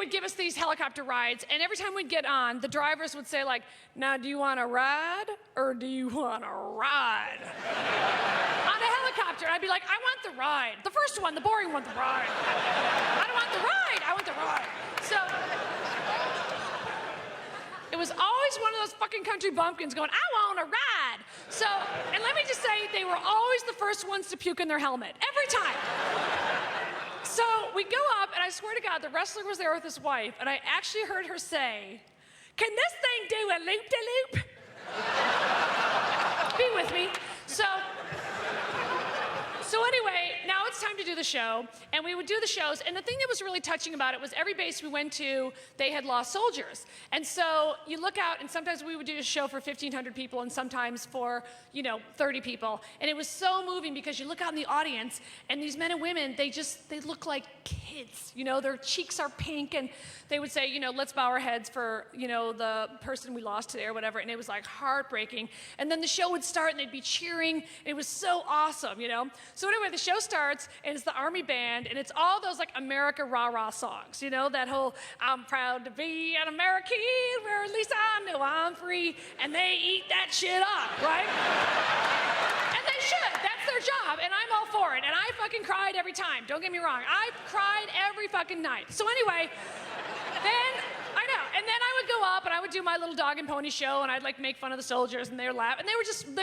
would give us these helicopter rides, and every time we'd get on, the drivers would say, like, now, do you want to ride or do you want to ride? On a helicopter. And I'd be like, I want the ride. The first one, the boring one, the ride. I don't want the ride. I want the ride. So it was always one of those fucking Country Bumpkins going, I want a ride. So, and let me just say, they were always the first ones to puke in their helmet. Every time. So we go up, and I swear to God, the wrestler was there with his wife, and I actually heard her say, can this thing do a loop-de-loop? Be with me. So anyway, now it's time to do the show, and we would do the shows, and the thing that was really touching about it was every base we went to, they had lost soldiers. And so you look out, and sometimes we would do a show for 1,500 people, and sometimes for, 30 people. And it was so moving because you look out in the audience, and these men and women, they look like kids. Their cheeks are pink, and they would say, let's bow our heads for, the person we lost today or whatever, and it was like heartbreaking. And then the show would start, and they'd be cheering, and it was so awesome, So anyway, the show starts, and it's the Army band, and it's all those, like, America rah-rah songs, that whole, I'm proud to be an American, where at least I know I'm free, and they eat that shit up, right? And they should. That's their job, and I'm all for it, and I fucking cried every time. Don't get me wrong. I cried every fucking night. So anyway, and then I would go up and I would do my little dog and pony show, and I'd like make fun of the soldiers, and they would laugh, and they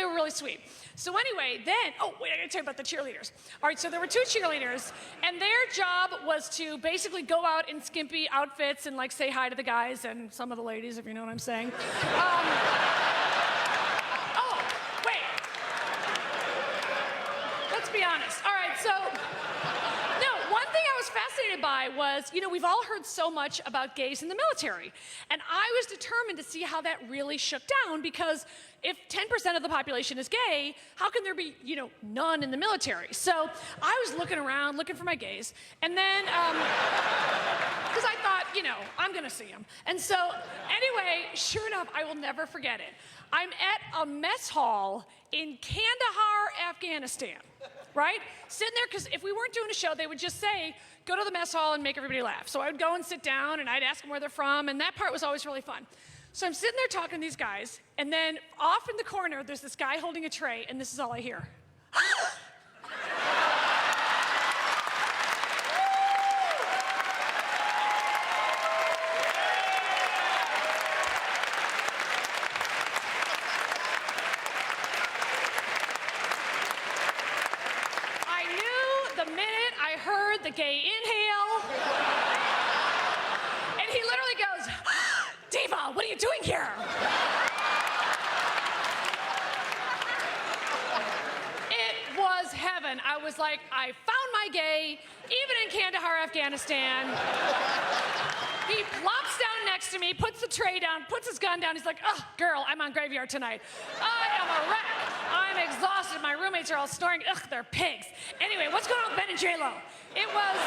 were really sweet. So anyway, then, oh wait, I gotta tell you about the cheerleaders. All right, so there were 2 cheerleaders, and their job was to basically go out in skimpy outfits and like say hi to the guys and some of the ladies, if you know what I'm saying. Oh, wait. Let's be honest. All right, so. One thing I was fascinated by was, we've all heard so much about gays in the military. And I was determined to see how that really shook down, because if 10% of the population is gay, how can there be, none in the military? So I was looking around, looking for my gays. And then, because I thought, I'm going to see them. And so, anyway, sure enough, I will never forget it. I'm at a mess hall in Kandahar, Afghanistan. Right? Sitting there, because if we weren't doing a show, they would just say, go to the mess hall and make everybody laugh. So I would go and sit down, and I'd ask them where they're from, and that part was always really fun. So I'm sitting there talking to these guys, and then off in the corner, there's this guy holding a tray, and this is all I hear. The gay inhale. And he literally goes, Diva, what are you doing here? It was heaven. I was like, I found my gay, even in Kandahar, Afghanistan. He plops down next to me, puts the tray down, puts his gun down. He's like, oh, girl, I'm on graveyard tonight. I am a wreck. I'm exhausted. My roommates are all snoring. Ugh, they're pigs. Anyway, what's going on with Ben and J-Lo? It was...